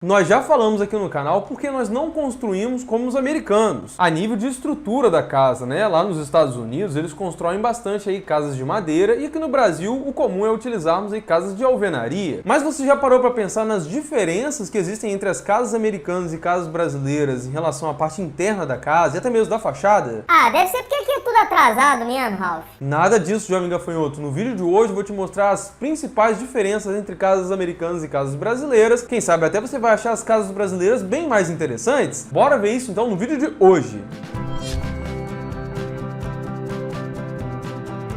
Nós já falamos aqui no canal porque nós não construímos como os americanos, a nível de estrutura da casa, né? Lá nos Estados Unidos eles constroem bastante aí casas de madeira e aqui no Brasil o comum é utilizarmos aí casas de alvenaria. Mas você já parou para pensar nas diferenças que existem entre as casas americanas e casas brasileiras em relação à parte interna da casa e até mesmo da fachada? Ah, deve ser porque aqui é tudo atrasado mesmo, Ralph. Nada disso, jovem gafanhoto. No vídeo de hoje eu vou te mostrar as principais diferenças entre casas americanas e casas brasileiras. Quem sabe até você vai achar as casas brasileiras bem mais interessantes. Bora ver isso então no vídeo de hoje.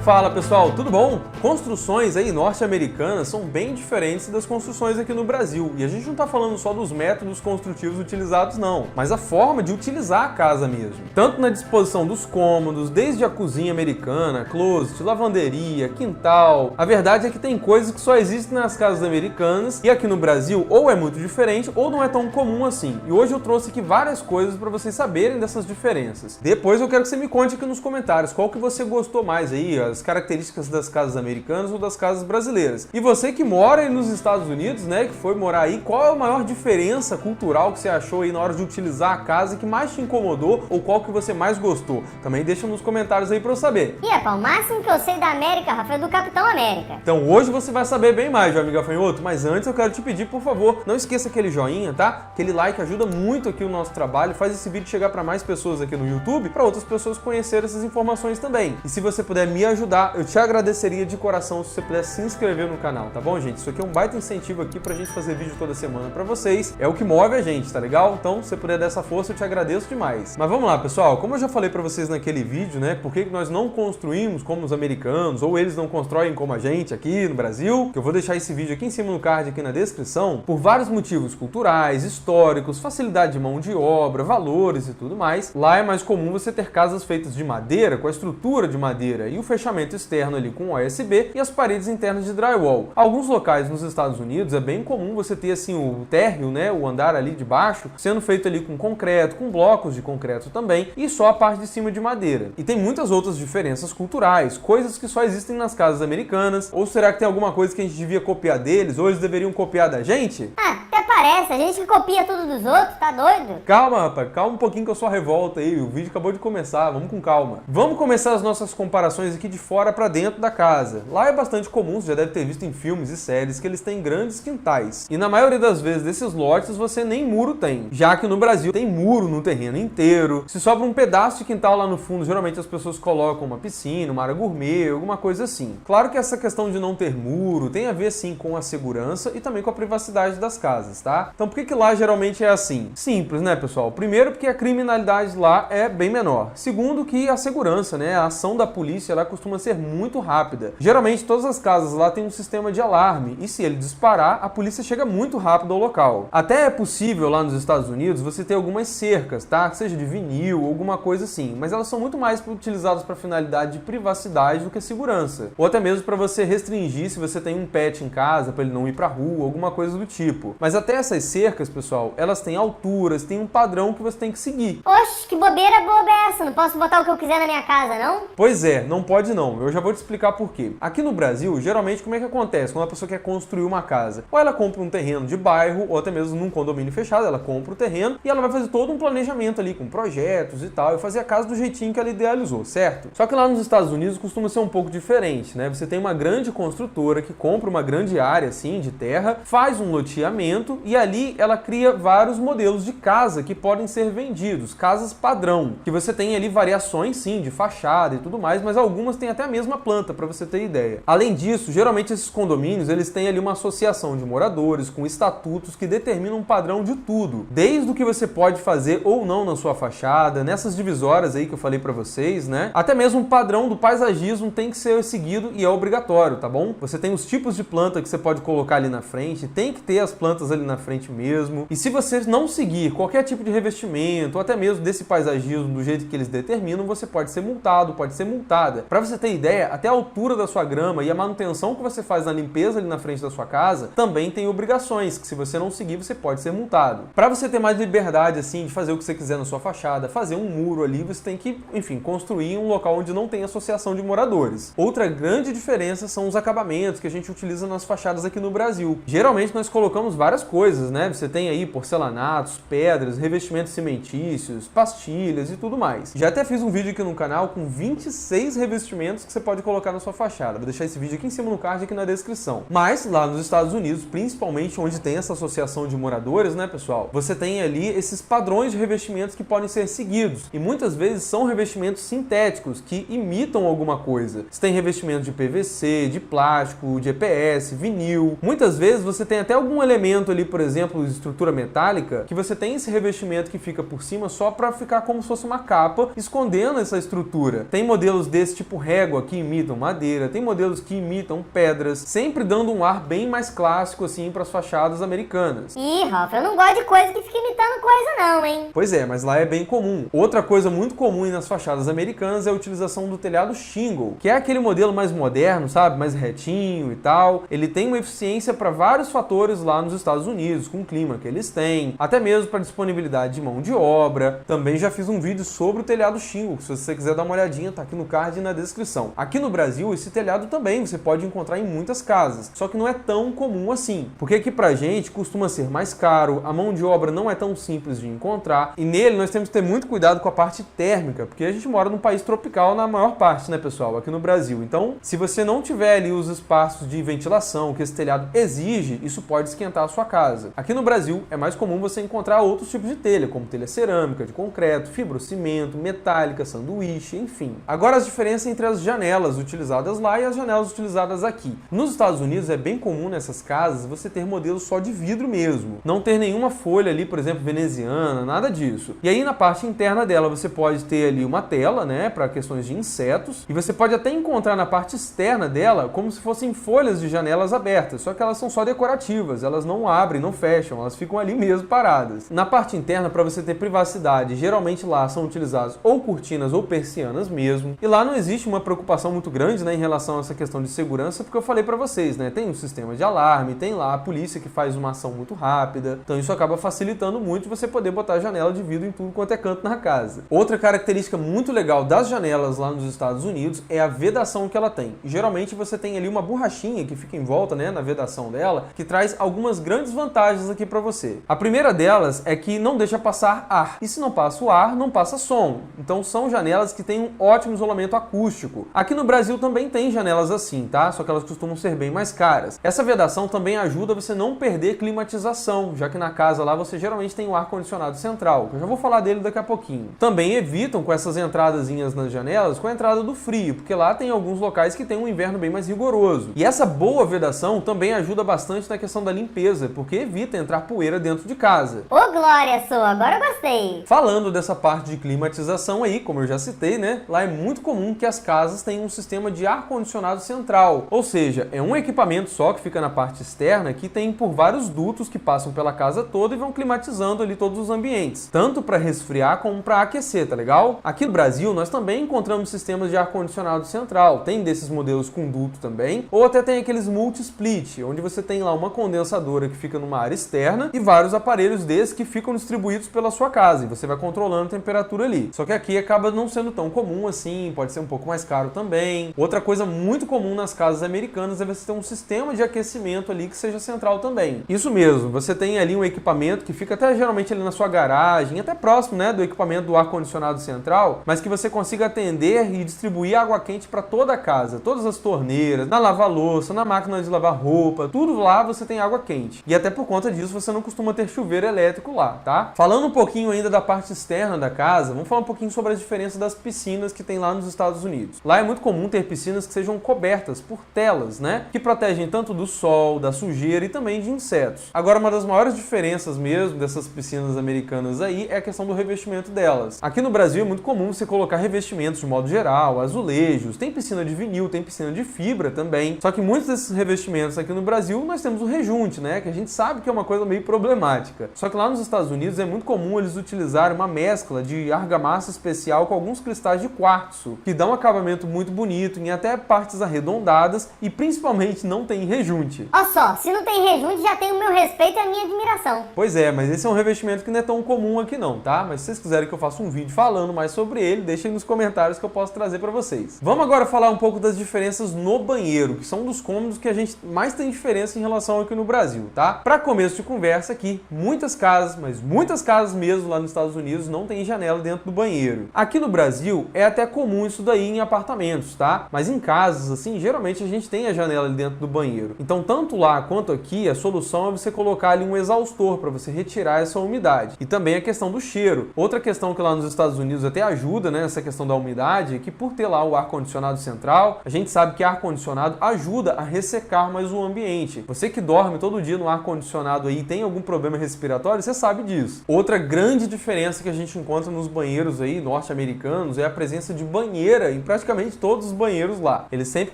Fala pessoal, tudo bom? Construções aí norte-americanas são bem diferentes das construções aqui no Brasil. E a gente não está falando só dos métodos construtivos utilizados não, mas a forma de utilizar a casa mesmo. Tanto na disposição dos cômodos, desde a cozinha americana, closet, lavanderia, quintal. A verdade é que tem coisas que só existem nas casas americanas e aqui no Brasil ou é muito diferente ou não é tão comum assim. E hoje eu trouxe aqui várias coisas para vocês saberem dessas diferenças. Depois eu quero que você me conte aqui nos comentários qual que você gostou mais aí, as características das casas americanas ou das casas brasileiras. E você que mora aí nos Estados Unidos, né, que foi morar aí, qual é a maior diferença cultural que você achou aí na hora de utilizar a casa que mais te incomodou ou qual que você mais gostou? Também deixa nos comentários aí pra eu saber. E o máximo que eu sei da América, Rafa, é do Capitão América. Então hoje você vai saber bem mais, meu amigo gafanhoto, mas antes eu quero te pedir, por favor, não esqueça aquele joinha, tá? Aquele like ajuda muito aqui o nosso trabalho, faz esse vídeo chegar para mais pessoas aqui no YouTube, para outras pessoas conhecerem essas informações também. E se você puder me ajudar, eu te agradeceria de coração se você pudesse se inscrever no canal, tá bom, gente? Isso aqui é um baita incentivo aqui pra gente fazer vídeo toda semana pra vocês, é o que move a gente, tá legal? Então, se você puder dar essa força, eu te agradeço demais. Mas vamos lá, pessoal, como eu já falei pra vocês naquele vídeo, né, por que nós não construímos como os americanos, ou eles não constroem como a gente aqui no Brasil, que eu vou deixar esse vídeo aqui em cima no card, aqui na descrição, por vários motivos culturais, históricos, facilidade de mão de obra, valores e tudo mais. Lá é mais comum você ter casas feitas de madeira, com a estrutura de madeira e o fechamento externo ali com OSB e as paredes internas de drywall. Alguns locais nos Estados Unidos é bem comum você ter assim o térreo, né, o andar ali de baixo, sendo feito ali com concreto, com blocos de concreto também, e só a parte de cima de madeira. E tem muitas outras diferenças culturais, coisas que só existem nas casas americanas, ou será que tem alguma coisa que a gente devia copiar deles, ou eles deveriam copiar da gente? Ah, até parece, a gente que copia tudo dos outros, tá doido? Calma, rapaz, calma um pouquinho que eu sou a revolta aí, o vídeo acabou de começar, vamos com calma. Vamos começar as nossas comparações aqui de fora para dentro da casa. Lá é bastante comum, você já deve ter visto em filmes e séries que eles têm grandes quintais. E na maioria das vezes desses lotes você nem muro tem, já que no Brasil tem muro no terreno inteiro. Se sobra um pedaço de quintal lá no fundo, geralmente as pessoas colocam uma piscina, uma área gourmet, alguma coisa assim. Claro que essa questão de não ter muro tem a ver sim com a segurança e também com a privacidade das casas, tá? Então por que lá geralmente é assim? Simples, né, pessoal? Primeiro porque a criminalidade lá é bem menor. Segundo que a segurança, né, a ação da polícia lá costuma ser muito rápida. Geralmente todas as casas lá têm um sistema de alarme e se ele disparar, a polícia chega muito rápido ao local. Até é possível lá nos Estados Unidos você ter algumas cercas, tá? Que seja de vinil, alguma coisa assim, mas elas são muito mais utilizadas para finalidade de privacidade do que segurança. Ou até mesmo para você restringir se você tem um pet em casa, para ele não ir para rua, alguma coisa do tipo. Mas até essas cercas, pessoal, elas têm alturas, têm um padrão que você tem que seguir. Oxe, que bobeira boba é essa? Não posso botar o que eu quiser na minha casa, não? Pois é, não pode não. Eu já vou te explicar por quê. Aqui no Brasil, geralmente, como é que acontece quando a pessoa quer construir uma casa? Ou ela compra um terreno de bairro, ou até mesmo num condomínio fechado, ela compra o terreno e ela vai fazer todo um planejamento ali com projetos e tal, e fazer a casa do jeitinho que ela idealizou, certo? Só que lá nos Estados Unidos costuma ser um pouco diferente, né? Você tem uma grande construtora que compra uma grande área, assim, de terra, faz um loteamento e ali ela cria vários modelos de casa que podem ser vendidos, casas padrão, que você tem ali variações, sim, de fachada e tudo mais, mas algumas têm até a mesma planta, para você ter ideia. Além disso, geralmente esses condomínios, eles têm ali uma associação de moradores com estatutos que determinam um padrão de tudo, desde o que você pode fazer ou não na sua fachada, nessas divisórias aí que eu falei para vocês, né? Até mesmo o padrão do paisagismo tem que ser seguido e é obrigatório, tá bom? Você tem os tipos de planta que você pode colocar ali na frente, tem que ter as plantas ali na frente mesmo. E se você não seguir qualquer tipo de revestimento, ou até mesmo desse paisagismo do jeito que eles determinam, você pode ser multado, pode ser multada. Para você ter ideia, até a altura da sua grama e a manutenção que você faz na limpeza ali na frente da sua casa também tem obrigações, que se você não seguir, você pode ser multado. Para você ter mais liberdade, assim, de fazer o que você quiser na sua fachada, fazer um muro ali, você tem que, enfim, construir um local onde não tem associação de moradores. Outra grande diferença são os acabamentos que a gente utiliza nas fachadas aqui no Brasil. Geralmente nós colocamos várias cores coisas, né? Você tem aí porcelanatos, pedras, revestimentos cimentícios, pastilhas e tudo mais. Já até fiz um vídeo aqui no canal com 26 revestimentos que você pode colocar na sua fachada. Vou deixar esse vídeo aqui em cima no card, aqui na descrição. Mas lá nos Estados Unidos, principalmente onde tem essa associação de moradores, né, pessoal? Você tem ali esses padrões de revestimentos que podem ser seguidos. E muitas vezes são revestimentos sintéticos que imitam alguma coisa. Você tem revestimento de PVC, de plástico, de EPS, vinil. Muitas vezes você tem até algum elemento ali, por exemplo, de estrutura metálica, que você tem esse revestimento que fica por cima só para ficar como se fosse uma capa, escondendo essa estrutura. Tem modelos desse tipo régua que imitam madeira, tem modelos que imitam pedras, sempre dando um ar bem mais clássico assim para as fachadas americanas. Ih, Rafa, eu não gosto de coisa que fica imitando coisa não, hein? Pois é, mas lá é bem comum. Outra coisa muito comum nas fachadas americanas é a utilização do telhado shingle, que é aquele modelo mais moderno, sabe? Mais retinho e tal. Ele tem uma eficiência para vários fatores lá nos Estados Unidos, com o clima que eles têm, até mesmo para disponibilidade de mão de obra. Também já fiz um vídeo sobre o telhado shingle, se você quiser dar uma olhadinha, tá aqui no card e na descrição. Aqui no Brasil, esse telhado também você pode encontrar em muitas casas, só que não é tão comum assim, porque aqui pra gente costuma ser mais caro, a mão de obra não é tão simples de encontrar, e nele nós temos que ter muito cuidado com a parte térmica, porque a gente mora num país tropical na maior parte, né, pessoal, aqui no Brasil. Então, se você não tiver ali os espaços de ventilação que esse telhado exige, isso pode esquentar a sua casa. Aqui no Brasil é mais comum você encontrar outros tipos de telha, como telha cerâmica, de concreto, fibrocimento, metálica, sanduíche, enfim. Agora as diferenças entre as janelas utilizadas lá e as janelas utilizadas aqui. Nos Estados Unidos é bem comum nessas casas você ter modelos só de vidro mesmo, não ter nenhuma folha ali, por exemplo, veneziana, nada disso. E aí na parte interna dela você pode ter ali uma tela, né, para questões de insetos, e você pode até encontrar na parte externa dela como se fossem folhas de janelas abertas, só que elas são só decorativas, elas não abrem, não fecham, elas ficam ali mesmo paradas. Na parte interna, para você ter privacidade, geralmente lá são utilizadas ou cortinas ou persianas mesmo, e lá não existe uma preocupação muito grande, né, em relação a essa questão de segurança, porque eu falei para vocês, né, tem um sistema de alarme, tem lá a polícia que faz uma ação muito rápida, então isso acaba facilitando muito você poder botar janela de vidro em tudo quanto é canto na casa. Outra característica muito legal das janelas lá nos Estados Unidos é a vedação que ela tem. E, geralmente você tem ali uma borrachinha que fica em volta, né, na vedação dela, que traz algumas grandes vantagens aqui para você. A primeira delas é que não deixa passar ar, e se não passa o ar, não passa som. Então são janelas que têm um ótimo isolamento acústico. Aqui no Brasil também tem janelas assim, tá? Só que elas costumam ser bem mais caras. Essa vedação também ajuda você não perder climatização, já que na casa lá você geralmente tem o ar-condicionado central, que eu já vou falar dele daqui a pouquinho. Também evitam com essas entradazinhas nas janelas com a entrada do frio, porque lá tem alguns locais que tem um inverno bem mais rigoroso. E essa boa vedação também ajuda bastante na questão da limpeza, porque evita entrar poeira dentro de casa. Ô, Glória, sou, agora eu gostei. Falando dessa parte de climatização aí, como eu já citei, né? Lá é muito comum que as casas tenham um sistema de ar-condicionado central, ou seja, é um equipamento só que fica na parte externa que tem por vários dutos que passam pela casa toda e vão climatizando ali todos os ambientes, tanto para resfriar como para aquecer, tá legal? Aqui no Brasil nós também encontramos sistemas de ar-condicionado central, tem desses modelos com duto também, ou até tem aqueles multi-split, onde você tem lá uma condensadora que fica numa área externa e vários aparelhos desses que ficam distribuídos pela sua casa e você vai controlando a temperatura ali. Só que aqui acaba não sendo tão comum assim, pode ser um pouco mais caro também. Outra coisa muito comum nas casas americanas é você ter um sistema de aquecimento ali que seja central também. Isso mesmo, você tem ali um equipamento que fica até geralmente ali na sua garagem, até próximo, né, do equipamento do ar-condicionado central, mas que você consiga atender e distribuir água quente para toda a casa, todas as torneiras, na lava-louça, na máquina de lavar roupa, tudo lá você tem água quente. E até por conta disso você não costuma ter chuveiro elétrico lá, tá? Falando um pouquinho ainda da parte externa da casa, vamos falar um pouquinho sobre as diferenças das piscinas que tem lá nos Estados Unidos. Lá é muito comum ter piscinas que sejam cobertas por telas, né, que protegem tanto do sol, da sujeira e também de insetos. Agora, uma das maiores diferenças mesmo dessas piscinas americanas aí é a questão do revestimento delas. Aqui no Brasil é muito comum você colocar revestimentos de modo geral, azulejos, tem piscina de vinil, tem piscina de fibra também, só que muitos desses revestimentos aqui no Brasil nós temos o rejunte, né, que a gente sabe que é uma coisa meio problemática. Só que lá nos nos Estados Unidos é muito comum eles utilizarem uma mescla de argamassa especial com alguns cristais de quartzo, que dá um acabamento muito bonito em até partes arredondadas e principalmente não tem rejunte. Olha só, se não tem rejunte, já tem o meu respeito e a minha admiração. Pois é, mas esse é um revestimento que não é tão comum aqui não, tá? Mas se vocês quiserem que eu faça um vídeo falando mais sobre ele, deixem nos comentários que eu posso trazer pra vocês. Vamos agora falar um pouco das diferenças no banheiro, que são um dos cômodos que a gente mais tem diferença em relação aqui no Brasil, tá? Pra começo de conversa aqui, muitas casas, mas muitas casas mesmo lá nos Estados Unidos não tem janela dentro do banheiro. Aqui no Brasil é até comum isso daí em apartamentos, tá? Mas em casas, assim, geralmente a gente tem a janela ali dentro do banheiro. Então, tanto lá quanto aqui, a solução é você colocar ali um exaustor para você retirar essa umidade. E também a questão do cheiro. Outra questão que lá nos Estados Unidos até ajuda, né, nessa questão da umidade, é que por ter lá o ar-condicionado central, a gente sabe que ar-condicionado ajuda a ressecar mais o ambiente. Você que dorme todo dia no ar-condicionado aí e tem algum problema respiratório, você sabe disso. Outra grande diferença que a gente encontra nos banheiros aí norte-americanos é a presença de banheira em praticamente todos os banheiros lá. Eles sempre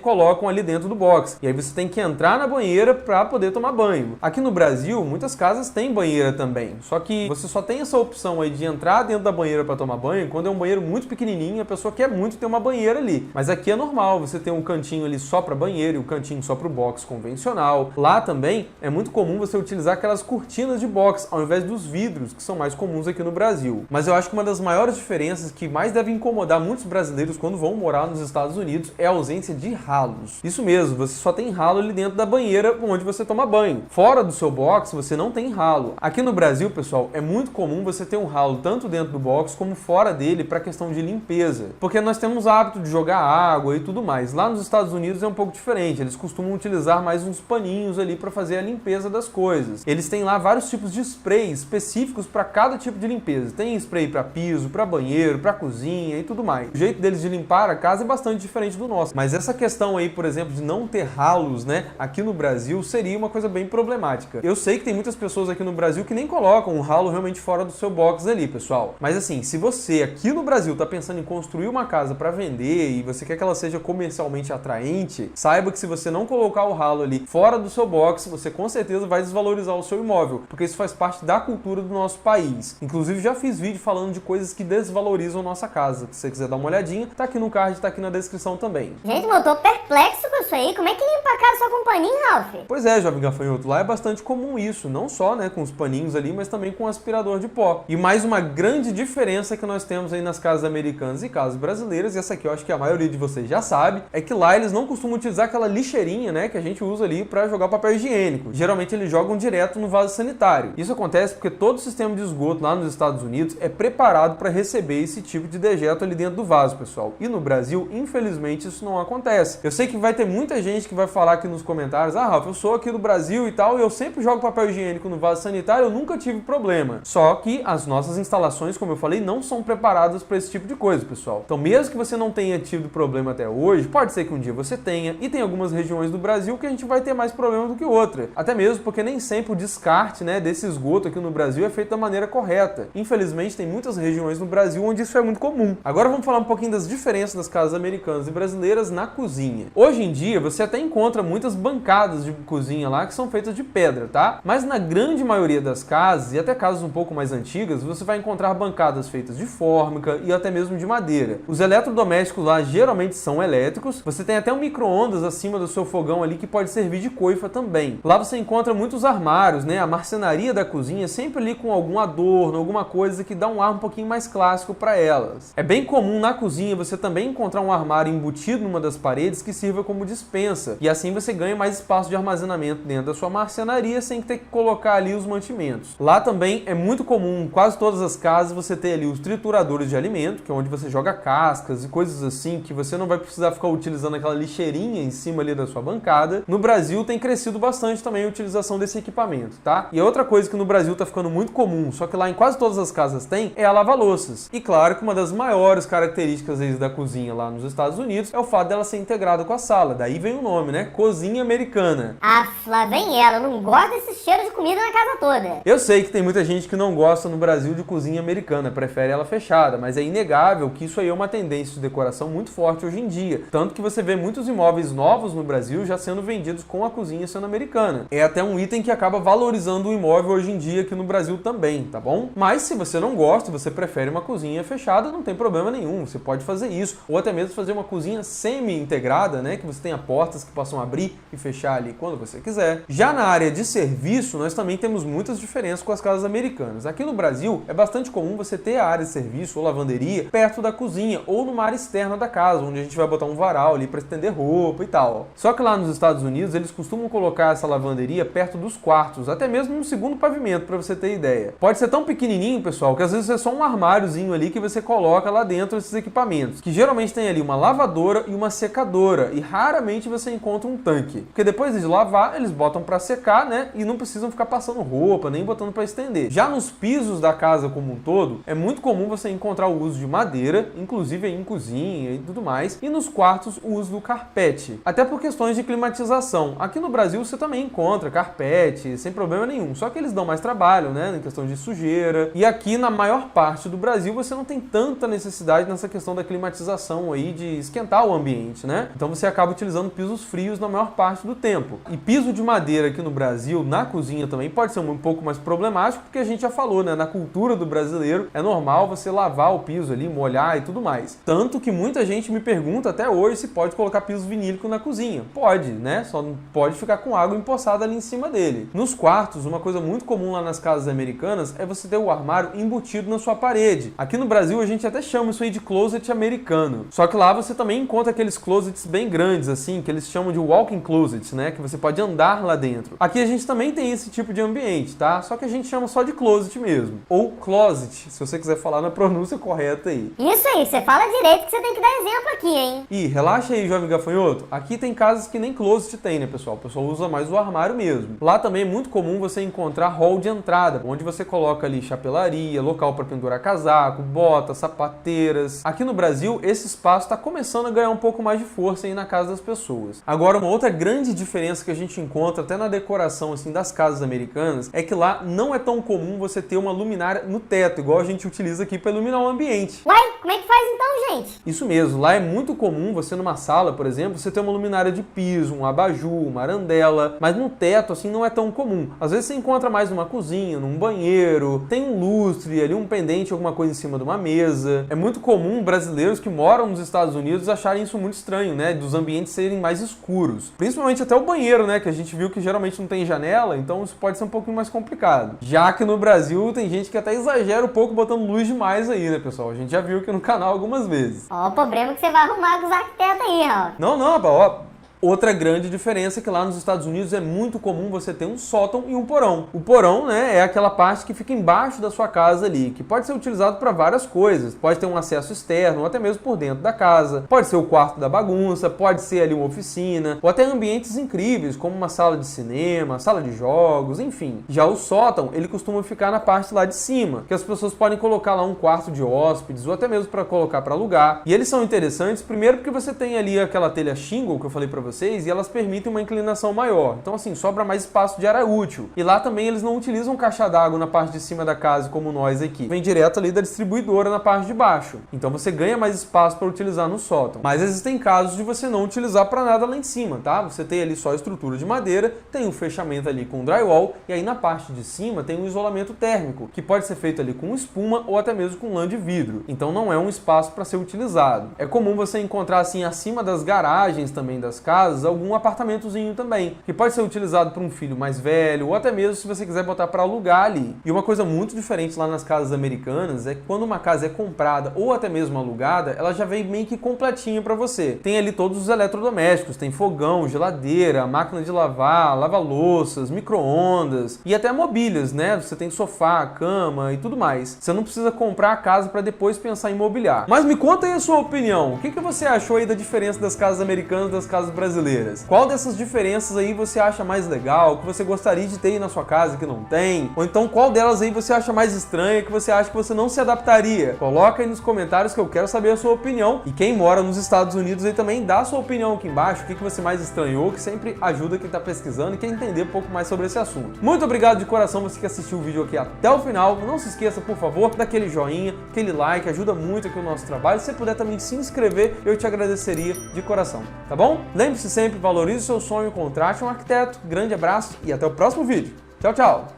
colocam ali dentro do box. E aí você tem que entrar na banheira para poder tomar banho. Aqui no Brasil, muitas casas têm banheira também. Só que você só tem essa opção aí de entrar dentro da banheira para tomar banho quando é um banheiro muito pequenininho, a pessoa quer muito ter uma banheira ali. Mas aqui é normal, você tem um cantinho ali só para banheiro e um cantinho só para o box convencional. Lá também é muito comum você utilizar aquelas cortinas de box ao invés dos vidros, que são mais comuns aqui no Brasil. Mas eu acho que uma das maiores diferenças que mais deve incomodar muitos brasileiros quando vão morar nos Estados Unidos é a ausência de ralos. Isso mesmo, você só tem ralo ali dentro da banheira onde você toma banho. Fora do seu box, você não tem ralo. Aqui no Brasil, pessoal, é muito comum você ter um ralo tanto dentro do box como fora dele para questão de limpeza. Porque nós temos o hábito de jogar água e tudo mais. Lá nos Estados Unidos é um pouco diferente. Eles costumam utilizar mais uns paninhos ali para fazer a limpeza das coisas. Eles têm lá vários tipos de spray específicos para cada tipo de limpeza. Tem spray para piso, para banheiro, para cozinha e tudo mais. O jeito deles de limpar a casa é bastante diferente do nosso. Mas essa questão aí, por exemplo, de não ter ralos, né, aqui no Brasil seria uma coisa bem problemática. Eu sei que tem muitas pessoas aqui no Brasil que nem colocam um ralo realmente fora do seu box ali, pessoal. Mas assim, se você aqui no Brasil tá pensando em construir uma casa para vender e você quer que ela seja comercialmente atraente, saiba que se você não colocar o ralo ali fora do seu box, você com certeza vai desvalorizar o seu imóvel, porque isso faz parte da cultura do nosso país. Inclusive já fiz vídeo falando de coisas que desvalorizam nossa casa. Se você quiser dar uma olhadinha, tá aqui no card, tá aqui na descrição também. Gente, eu tô perplexo com isso aí. Como é que limpa a casa só com paninho, Ralph? Pois é, jovem gafanhoto, lá é bastante comum isso, não só, né, com os paninhos ali, mas também com o aspirador de pó. E mais uma grande diferença que nós temos aí nas casas americanas e casas brasileiras, e essa aqui eu acho que a maioria de vocês já sabe, é que lá eles não costumam utilizar aquela lixeirinha, né, que a gente usa ali para jogar papel higiênico. Geralmente eles jogam direto no vaso sanitário. Isso acontece porque todo o sistema de esgoto lá nos Estados Unidos é preparado para receber esse tipo de dejeto ali dentro do vaso, pessoal. E no Brasil, infelizmente, isso não acontece. Eu sei que vai ter muita gente que vai falar aqui nos comentários: ah, Rafa, eu sou aqui do Brasil e tal, e eu sempre jogo papel higiênico no vaso sanitário, eu nunca tive problema. Só que as nossas instalações, como eu falei, não são preparadas para esse tipo de coisa, pessoal. Então, mesmo que você não tenha tido problema até hoje, pode ser que um dia você tenha, e tem algumas regiões do Brasil que a gente vai ter mais problema do que outra. Até mesmo porque nem sempre o descarte, né, desse esgoto aqui no Brasil é feito da maneira correta. Infelizmente, tem muitas regiões no Brasil onde isso é muito comum. Agora vamos falar um pouquinho das diferenças das casas americanas e brasileiras na cozinha. Hoje em dia, você até encontra muitas bancadas de cozinha lá que são feitas de pedra, tá? Mas na grande maioria das casas, e até casas um pouco mais antigas, você vai encontrar bancadas feitas de fórmica e até mesmo de madeira. Os eletrodomésticos lá geralmente são elétricos. Você tem até um micro-ondas acima do seu fogão ali que pode servir de coifa também. Lá você encontra muitos armários, né? A marcenaria da cozinha sempre ali com algum adorno, alguma coisa que dá um ar um pouquinho mais clássico para elas. É bem comum na cozinha você também encontrar um armário embutido numa das paredes que sirva como despensa, e assim você ganha mais espaço de armazenamento dentro da sua marcenaria sem ter que colocar ali os mantimentos. Lá também é muito comum, em quase todas as casas, você ter ali os trituradores de alimento, que é onde você joga cascas e coisas assim, que você não vai precisar ficar utilizando aquela lixeirinha em cima ali da sua bancada. No Brasil tem crescido bastante também a utilização desse equipamento, tá? E outra coisa que no Brasil tá ficando muito comum, só que lá em quase todas as casas tem, é a lava-louças. E claro que uma das maiores características da cozinha lá nos Estados Unidos é o fato dela ser integrada com a sala. Daí vem o nome, né? Cozinha americana. Lá vem ela, não gosta desse cheiro de comida na casa toda. Eu sei que tem muita gente que não gosta no Brasil de cozinha americana, prefere ela fechada, mas é inegável que isso aí é uma tendência de decoração muito forte hoje em dia. Tanto que você vê muitos imóveis novos no Brasil já sendo vendidos com a cozinha sendo americana. É até um item que acaba valorizando o imóvel hoje em dia aqui no Brasil também, tá bom? Mas se você não gosta, você prefere uma cozinha fechada, não tem problema nenhum, você pode fazer isso, ou até mesmo fazer uma cozinha semi-integrada, né, que você tenha portas que possam abrir e fechar ali quando você quiser. Já na área de serviço, nós também temos muitas diferenças com as casas americanas. Aqui no Brasil, é bastante comum você ter a área de serviço ou lavanderia perto da cozinha, ou numa área externa da casa, onde a gente vai botar um varal ali para estender roupa e tal. Só que lá nos Estados Unidos, eles costumam colocar essa lavanderia perto dos quartos, até mesmo no segundo pavimento, para você ter ideia. Pode ser tão pequenininho, pessoal, que às vezes é só um armáriozinho ali que você coloca lá dentro esses equipamentos, que geralmente tem ali uma lavadora e uma secadora, e raramente você encontra um tanque, porque depois de lavar, eles botam para secar, né, e não precisam ficar passando roupa, nem botando para estender. Já nos pisos da casa como um todo, é muito comum você encontrar o uso de madeira, inclusive em cozinha e tudo mais, e nos quartos o uso do carpete, até por questões de climatização. Aqui no Brasil você também encontra carpete, sem problema nenhum, só que eles dão mais trabalho, né, em questão de sujeira, e aqui na maior parte do Brasil você não tem tanta necessidade nessa questão da climatização aí, de esquentar o ambiente, né, então você acaba utilizando pisos frios na maior parte do tempo. E piso de madeira aqui no Brasil, na cozinha também, pode ser um pouco mais problemático, porque a gente já falou, né, na cultura do brasileiro, é normal você lavar o piso ali, molhar e tudo mais. Tanto que muita gente me pergunta até hoje se pode colocar piso vinílico na cozinha. Pode, né? Só não pode ficar com água empoçada ali em cima dele. Nos quartos, uma coisa muito comum lá nas casas americanas é você ter o armário embutido na sua parede. Aqui no Brasil a gente até chama isso aí de closet americano. Só que lá você também encontra aqueles closets bem grandes, assim, que eles chamam de walk-in closets, né? Que você pode andar lá dentro. Aqui a gente também tem esse tipo de ambiente, tá? Só que a gente chama só de closet mesmo. Ou closet, se você quiser falar na pronúncia correta aí. Isso aí, você fala direito que você tem que dar exemplo aqui, hein? Ih, relaxa aí, jovem gafanhoto. Aqui tem casas que nem closet tem, né, pessoal? O pessoal usa mais o armário mesmo. Lá também é muito comum você encontrar hall de entrada, onde você coloca ali chapelaria, local para pendurar casaco, botas, sapateiras. Aqui no Brasil, esse espaço está começando a ganhar um pouco mais de força aí na casa das pessoas. Agora, uma outra grande diferença que a gente encontra até na decoração assim das casas americanas é que lá não é tão comum você ter uma luminária no teto, igual a gente utiliza aqui para iluminar o ambiente. Uai, como é que faz então, gente? Isso mesmo, lá é muito comum você numa sala, por exemplo, você ter uma luminária de piso, um abajur, uma arandela, mas no teto assim não é tão comum. Às vezes você encontra mais numa cozinha, num banheiro, tem um lustre ali, um pendente, alguma coisa em cima de uma mesa. É muito comum brasileiros que moram nos Estados Unidos acharem isso muito estranho, né, dos ambientes serem mais escuros. Principalmente até o banheiro, né, que a gente viu que geralmente não tem janela, então isso pode ser um pouquinho mais complicado. Já que no Brasil tem gente que até exagera um pouco botando luz demais aí, né, pessoal? A gente já viu aqui no canal algumas vezes. Ó, o problema que você vai arrumar com os arquitetos aí, ó. Não, rapaz, ó. Outra grande diferença é que lá nos Estados Unidos é muito comum você ter um sótão e um porão. O porão, né, é aquela parte que fica embaixo da sua casa ali, que pode ser utilizado para várias coisas. Pode ter um acesso externo ou até mesmo por dentro da casa. Pode ser o quarto da bagunça, pode ser ali uma oficina, ou até ambientes incríveis, como uma sala de cinema, sala de jogos, enfim. Já o sótão, ele costuma ficar na parte lá de cima, que as pessoas podem colocar lá um quarto de hóspedes ou até mesmo para colocar para alugar. E eles são interessantes, primeiro porque você tem ali aquela telha shingle que eu falei para vocês, e elas permitem uma inclinação maior. Então assim, sobra mais espaço de área útil. E lá também eles não utilizam caixa d'água na parte de cima da casa como nós aqui. Vem direto ali da distribuidora na parte de baixo. Então você ganha mais espaço para utilizar no sótão. Mas existem casos de você não utilizar para nada lá em cima, tá? Você tem ali só a estrutura de madeira, tem um fechamento ali com drywall, e aí na parte de cima tem um isolamento térmico, que pode ser feito ali com espuma ou até mesmo com lã de vidro. Então não é um espaço para ser utilizado. É comum você encontrar assim acima das garagens também das casas, algum apartamentozinho também, que pode ser utilizado por um filho mais velho, ou até mesmo se você quiser botar para alugar ali. E uma coisa muito diferente lá nas casas americanas é que quando uma casa é comprada ou até mesmo alugada, ela já vem meio que completinha para você. Tem ali todos os eletrodomésticos, tem fogão, geladeira, máquina de lavar, lava-louças, micro-ondas e até mobílias, né? Você tem sofá, cama e tudo mais. Você não precisa comprar a casa para depois pensar em mobiliar. Mas me conta aí a sua opinião. O que você achou aí da diferença das casas americanas e das casas brasileiras? Qual dessas diferenças aí você acha mais legal, que você gostaria de ter aí na sua casa que não tem? Ou então qual delas aí você acha mais estranha, que você acha que você não se adaptaria? Coloca aí nos comentários que eu quero saber a sua opinião. E quem mora nos Estados Unidos aí também dá a sua opinião aqui embaixo, o que você mais estranhou, que sempre ajuda quem tá pesquisando e quer entender um pouco mais sobre esse assunto. Muito obrigado de coração você que assistiu o vídeo aqui até o final. Não se esqueça, por favor, daquele joinha, aquele like, ajuda muito aqui o nosso trabalho. Se você puder também se inscrever, eu te agradeceria de coração, tá bom? Lembre-se sempre, valorize o seu sonho, contrate um arquiteto. Grande abraço e até o próximo vídeo. Tchau, tchau!